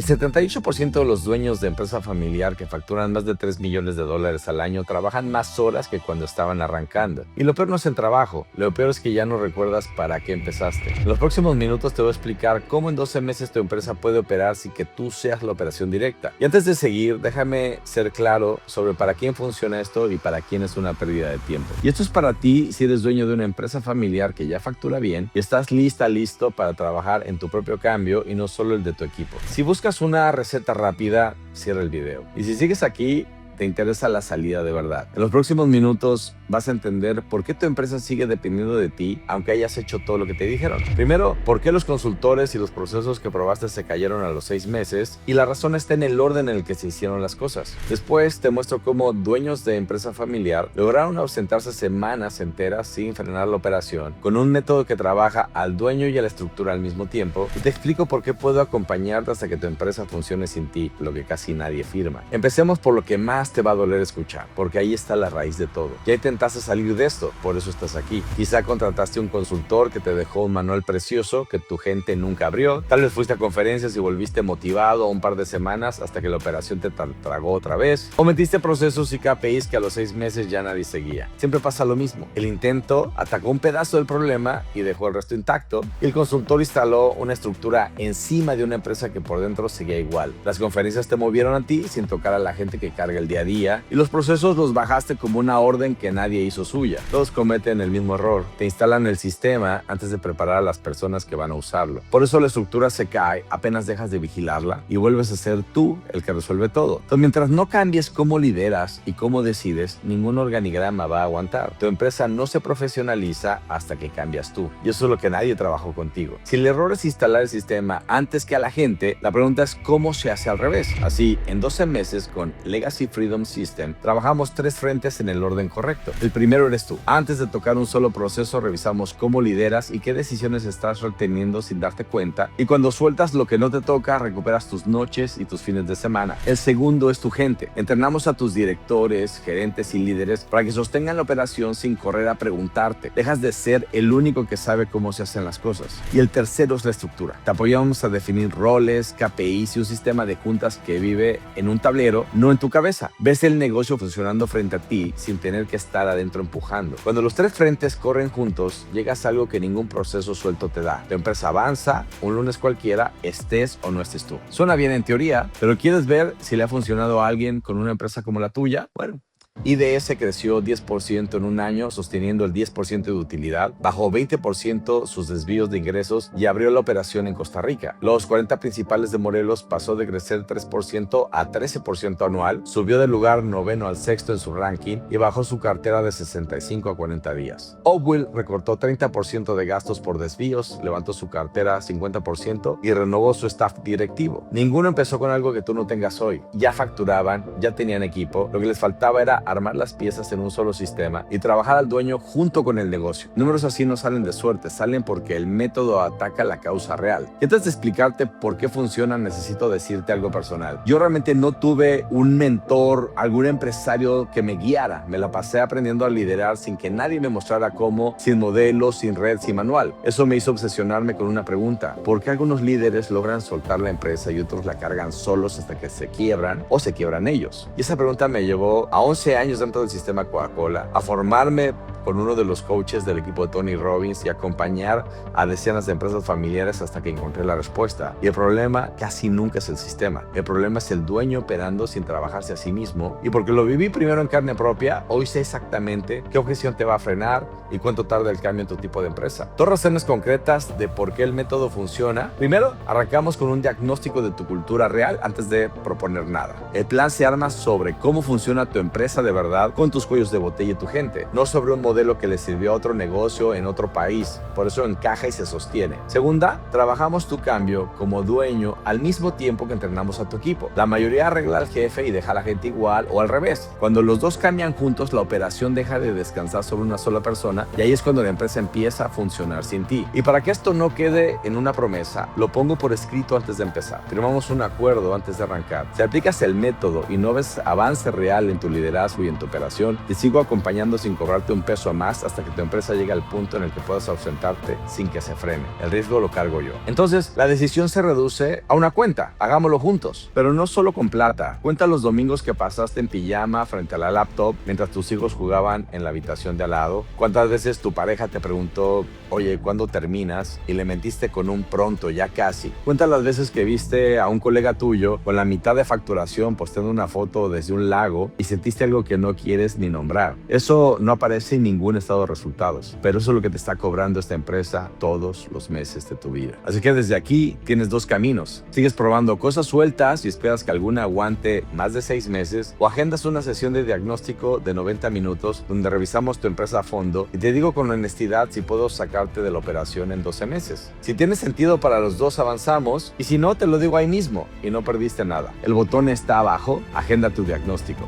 El 78% de los dueños de empresa familiar que facturan más de $3 millones al año trabajan más horas que cuando estaban arrancando. Y lo peor no es el trabajo, lo peor es que ya no recuerdas para qué empezaste. En los próximos minutos te voy a explicar cómo en 12 meses tu empresa puede operar sin que tú seas la operación directa. Y antes de seguir, déjame ser claro sobre para quién funciona esto y para quién es una pérdida de tiempo. Y esto es para ti si eres dueño de una empresa familiar que ya factura bien y estás listo para trabajar en tu propio cambio y no solo el de tu equipo. Si buscas una receta rápida, cierra el video. Y si sigues aquí, te interesa la salida de verdad. En los próximos minutos vas a entender por qué tu empresa sigue dependiendo de ti, aunque hayas hecho todo lo que te dijeron. Primero, por qué los consultores y los procesos que probaste se cayeron a los 6 meses, y la razón está en el orden en el que se hicieron las cosas. Después te muestro cómo dueños de empresa familiar lograron ausentarse semanas enteras sin frenar la operación, con un método que trabaja al dueño y a la estructura al mismo tiempo, y te explico por qué puedo acompañarte hasta que tu empresa funcione sin ti, lo que casi nadie firma. Empecemos por lo que más te va a doler escuchar, porque ahí está la raíz de todo. Ya intentaste salir de esto, por eso estás aquí. Quizá contrataste un consultor que te dejó un manual precioso que tu gente nunca abrió. Tal vez fuiste a conferencias y volviste motivado un par de semanas hasta que la operación te tragó otra vez. O metiste procesos y KPIs que a los 6 meses ya nadie seguía. Siempre pasa lo mismo. El intento atacó un pedazo del problema y dejó el resto intacto, y el consultor instaló una estructura encima de una empresa que por dentro seguía igual. Las conferencias te movieron a ti sin tocar a la gente que carga el día a día, y los procesos los bajaste como una orden que nadie hizo suya. Todos cometen el mismo error. Te instalan el sistema antes de preparar a las personas que van a usarlo. Por eso la estructura se cae apenas dejas de vigilarla y vuelves a ser tú el que resuelve todo. Entonces, mientras no cambies cómo lideras y cómo decides, ningún organigrama va a aguantar. Tu empresa no se profesionaliza hasta que cambias tú. Y eso es lo que nadie trabajó contigo. Si el error es instalar el sistema antes que a la gente, la pregunta es cómo se hace al revés. Así, en 12 meses con Legacy Freedom System, trabajamos 3 frentes en el orden correcto. El primero eres tú. Antes de tocar un solo proceso, revisamos cómo lideras y qué decisiones estás reteniendo sin darte cuenta. Y cuando sueltas lo que no te toca, recuperas tus noches y tus fines de semana. El segundo es tu gente. Entrenamos a tus directores, gerentes y líderes para que sostengan la operación sin correr a preguntarte. Dejas de ser el único que sabe cómo se hacen las cosas. Y el tercero es la estructura. Te apoyamos a definir roles, KPIs y un sistema de juntas que vive en un tablero, no en tu cabeza. Ves el negocio funcionando frente a ti sin tener que estar adentro empujando. Cuando los 3 frentes corren juntos, llegas a algo que ningún proceso suelto te da. Tu empresa avanza un lunes cualquiera, estés o no estés tú. Suena bien en teoría, pero ¿quieres ver si le ha funcionado a alguien con una empresa como la tuya? Bueno, IDS creció 10% en un año, sosteniendo el 10% de utilidad, bajó 20% sus desvíos de ingresos y abrió la operación en Costa Rica. Los 40 principales de Morelos pasó de crecer 3% a 13% anual, subió del lugar 9º al 6º en su ranking y bajó su cartera de 65 a 40 días. Oakville recortó 30% de gastos por desvíos, levantó su cartera 50% y renovó su staff directivo. Ninguno empezó con algo que tú no tengas hoy. Ya facturaban, ya tenían equipo, lo que les faltaba era armar las piezas en un solo sistema y trabajar al dueño junto con el negocio. Números así no salen de suerte, salen porque el método ataca la causa real. Y antes de explicarte por qué funciona, necesito decirte algo personal. Yo realmente no tuve un mentor, algún empresario que me guiara. Me la pasé aprendiendo a liderar sin que nadie me mostrara cómo, sin modelos, sin red, sin manual. Eso me hizo obsesionarme con una pregunta: ¿por qué algunos líderes logran soltar la empresa y otros la cargan solos hasta que se quiebran o se quiebran ellos? Y esa pregunta me llevó a 11 años dentro del sistema Coca-Cola, a formarme con uno de los coaches del equipo de Tony Robbins y acompañar a decenas de empresas familiares hasta que encontré la respuesta. Y el problema casi nunca es el sistema. El problema es el dueño operando sin trabajarse a sí mismo. Y porque lo viví primero en carne propia, hoy sé exactamente qué objeción te va a frenar y cuánto tarda el cambio en tu tipo de empresa. 2 razones concretas de por qué el método funciona. Primero, arrancamos con un diagnóstico de tu cultura real antes de proponer nada. El plan se arma sobre cómo funciona tu empresa de verdad con tus cuellos de botella y tu gente, no sobre un modelo que le sirvió a otro negocio en otro país. Por eso encaja y se sostiene. Segunda, trabajamos tu cambio como dueño al mismo tiempo que entrenamos a tu equipo. La mayoría arregla al jefe y deja a la gente igual, o al revés. Cuando los dos cambian juntos, la operación deja de descansar sobre una sola persona y ahí es cuando la empresa empieza a funcionar sin ti. Y para que esto no quede en una promesa, lo pongo por escrito antes de empezar. Firmamos un acuerdo antes de arrancar. Si aplicas el método y no ves avance real en tu liderazgo y en tu operación, te sigo acompañando sin cobrarte un peso peso a más hasta que tu empresa llegue al punto en el que puedas ausentarte sin que se frene. El riesgo lo cargo yo. Entonces, la decisión se reduce a una cuenta. Hagámoslo juntos. Pero no solo con plata. Cuenta los domingos que pasaste en pijama frente a la laptop mientras tus hijos jugaban en la habitación de al lado. ¿Cuántas veces tu pareja te preguntó, oye, ¿cuándo terminas? Y le mentiste con un pronto, ya casi. Cuenta las veces que viste a un colega tuyo con la mitad de facturación posteando una foto desde un lago y sentiste algo que no quieres ni nombrar. Eso no aparece en ningún estado de resultados, pero eso es lo que te está cobrando esta empresa todos los meses de tu vida. Así que desde aquí tienes dos caminos. Sigues probando cosas sueltas y esperas que alguna aguante más de 6 meses, o agendas una sesión de diagnóstico de 90 minutos donde revisamos tu empresa a fondo y te digo con honestidad si puedo sacarte de la operación en 12 meses. Si tiene sentido para los dos, avanzamos, y si no, te lo digo ahí mismo y no perdiste nada. El botón está abajo. Agenda tu diagnóstico.